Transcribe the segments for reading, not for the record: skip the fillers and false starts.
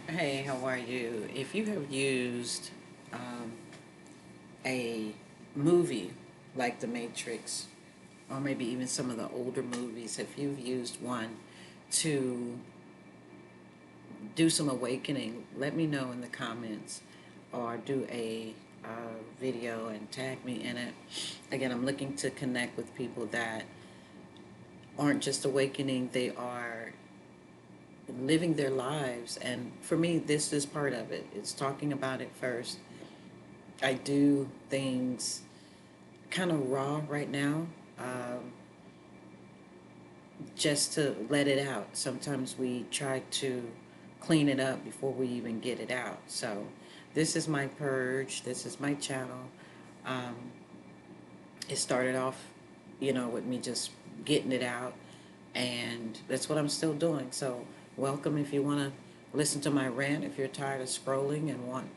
Hey, how are you? If you have used um, a movie like The Matrix, or maybe even some of the older movies, if you've used one to do some awakening, let me know in the comments or do a video and tag me in it. Again, I'm looking to connect with people that aren't just awakening, they are living their lives. And for me, this is part of it. It's talking about it first. I do things kind of raw right now, um, just to let it out. Sometimes we try to clean it up before we even get it out. So, this is my purge. This is my channel. Um, it started off, with me just getting it out, and that's what I'm still doing. So, welcome if you want to listen to my rant. If you're tired of scrolling and want,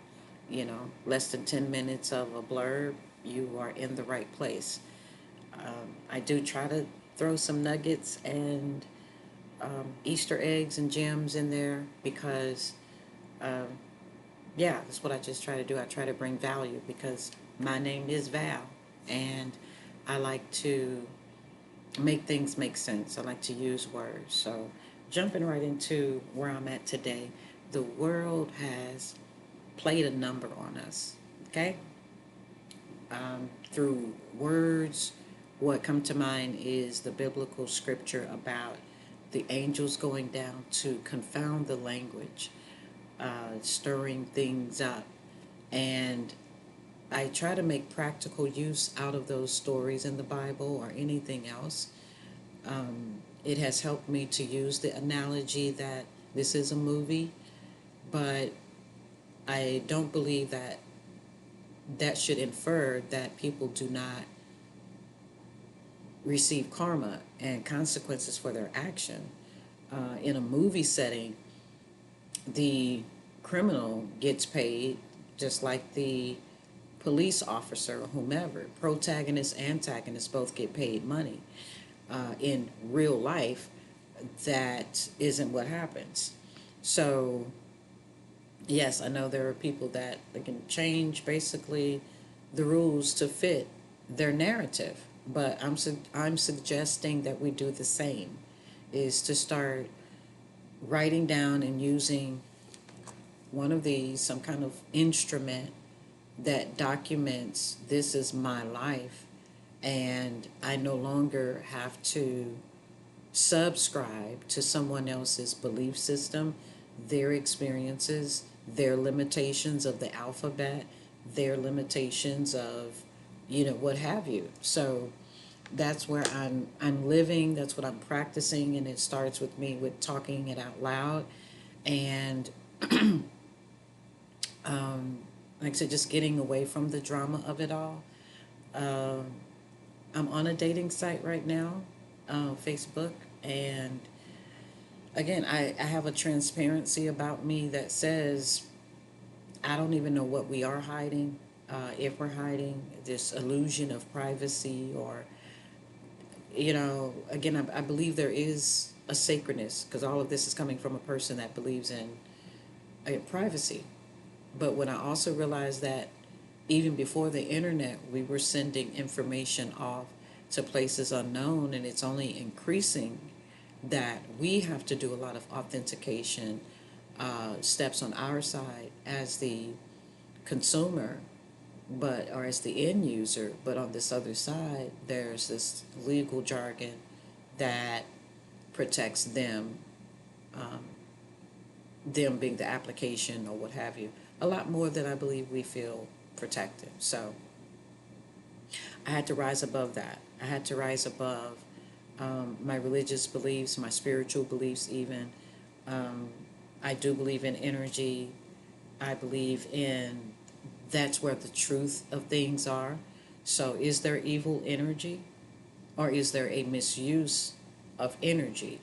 less than 10 minutes of a blurb, you are in the right place. I do try to throw some nuggets and Easter eggs and gems in there because, um, yeah, that's what I just try to do. I try to bring value because my name is Val, and I like to make things make sense. I like to use words. So, jumping right into where I'm at today, the world has played a number on us, okay? Through words, what come to mind is the biblical scripture about the angels going down to confound the language, stirring things up. And I try to make practical use out of those stories in the Bible or anything else. It has helped me to use the analogy that this is a movie, but I don't believe that that should infer that people do not receive karma and consequences for their action. In a movie setting, the criminal gets paid just like the police officer or whomever. Protagonist, antagonist both get paid money. In real life, that isn't what happens. So, yes, I know there are people that they can change basically the rules to fit their narrative, but I'm suggesting that we do the same, is to start writing down and using one of these, some kind of instrument that documents this is my life, and I no longer have to subscribe to someone else's belief system, their experiences, their limitations of the alphabet, their limitations of, what have you. So that's where I'm living, that's what I'm practicing, and it starts with me with talking it out loud. And like I said, just getting away from the drama of it all. Um, I'm on a dating site right now, Facebook, and again, I have a transparency about me that says I don't even know what we are hiding, if we're hiding this illusion of privacy, or, again, I believe there is a sacredness because all of this is coming from a person that believes in privacy. But when I also realized that even before the internet, we were sending information off to places unknown, and it's only increasing that we have to do a lot of authentication steps on our side as the consumer, but or as the end user. But on this other side, there's this legal jargon that protects them, um, them being the application or what have you, a lot more than I believe we feel protected. So I had to rise above that. I had to rise above my religious beliefs, my spiritual beliefs, even. Um, I do believe in energy. I believe in that's where the truth of things are. So, is there evil energy, or is there a misuse of energy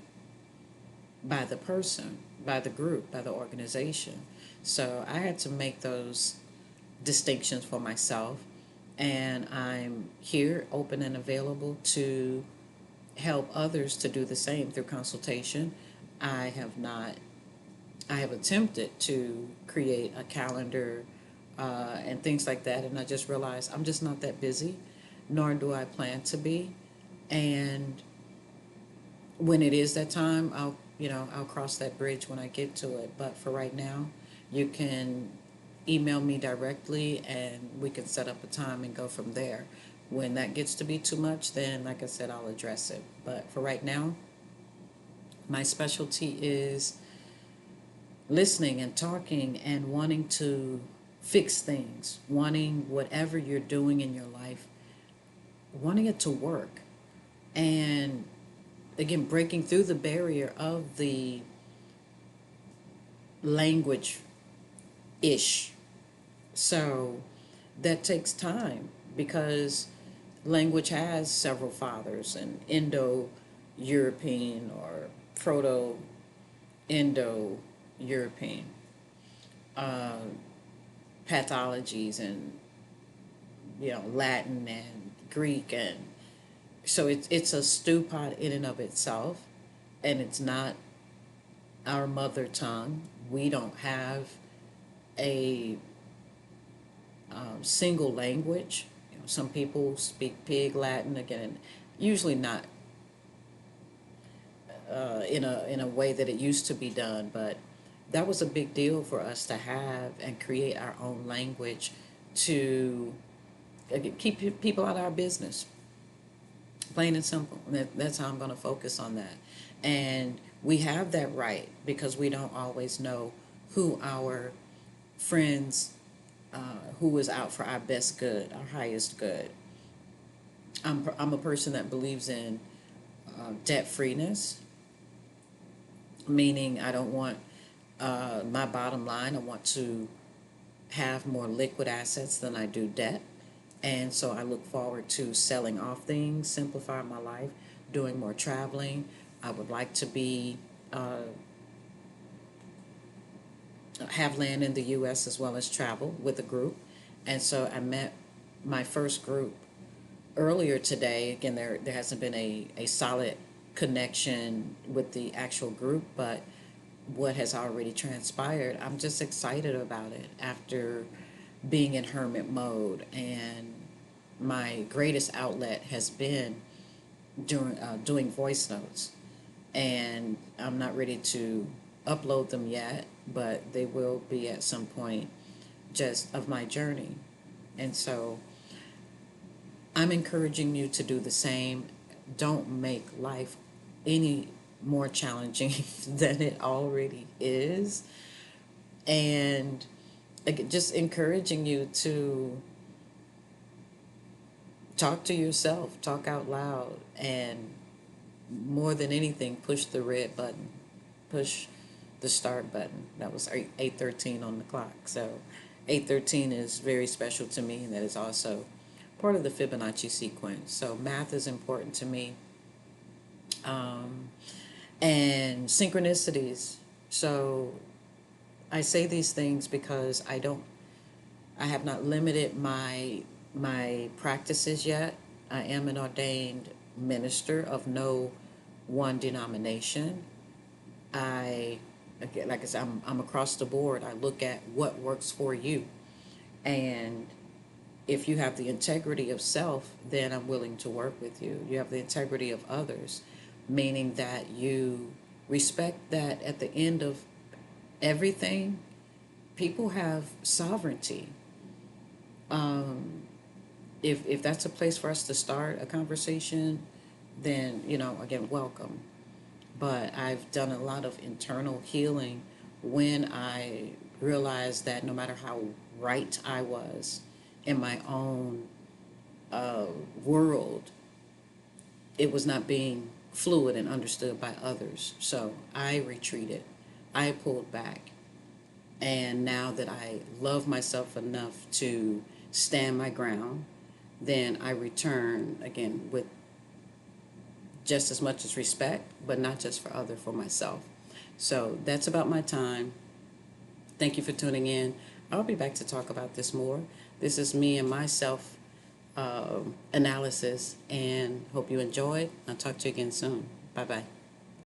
by the person, by the group, by the organization? So, I had to make those distinctions for myself, and I'm here open and available to help others to do the same through consultation. I have not I have attempted to create a calendar and things like that, and I just realized I'm just not that busy, nor do I plan to be. And when it is that time, I'll cross that bridge when I get to it. But for right now, you can email me directly, and we can set up a time and go from there. When that gets to be too much, then like I said, I'll address it. But for right now, my specialty is listening and talking and wanting to fix things, wanting whatever you're doing in your life, wanting it to work. And again, breaking through the barrier of the language ish. So that takes time because language has several fathers, and Indo European or Proto Indo European uh, pathologies, and Latin and Greek, and so it's a stew pot in and of itself, and it's not our mother tongue. We don't have a single language. Some people speak Pig Latin, again, usually not in a way that it used to be done, but that was a big deal for us to have and create our own language to keep people out of our business. Plain and simple. That's how I'm going to focus on that. And we have that right because we don't always know who our friends, who is out for our best good, our highest good. I'm a person that believes in debt freeness, meaning I don't want my bottom line, I want to have more liquid assets than I do debt. And so I look forward to selling off things, simplifying my life, doing more traveling. I would like to be have land in the U.S. as well as travel with a group. And so I met my first group earlier today. Again, there hasn't been a solid connection with the actual group, but what has already transpired, I'm just excited about it after being in hermit mode. And my greatest outlet has been doing voice notes, and I'm not ready to upload them yet, but they will be at some point, just of my journey. And so I'm encouraging you to do the same. Don't make life any more challenging than it already is. And just encouraging you to talk to yourself, talk out loud, and more than anything, push the red button, push the start button. That was 8:13 on the clock. So 8:13 is very special to me, and that is also part of the Fibonacci sequence. So math is important to me, and synchronicities. So I say these things because I have not limited my practices yet. I am an ordained minister of no one denomination. Again, like I said, I'm across the board. I look at what works for you, and if you have the integrity of self, then I'm willing to work with you. You have the integrity of others, meaning that you respect that at the end of everything, people have sovereignty. If that's a place for us to start a conversation, then again, welcome. But I've done a lot of internal healing when I realized that no matter how right I was in my own world, it was not being fluid and understood by others. So I retreated, I pulled back. And now that I love myself enough to stand my ground, then I return again with just as much as respect, but not just for others, for myself. So that's about my time. Thank you for tuning in. I'll be back to talk about this more. This is me and my self analysis, and hope you enjoyed. I'll talk to you again soon. Bye-bye.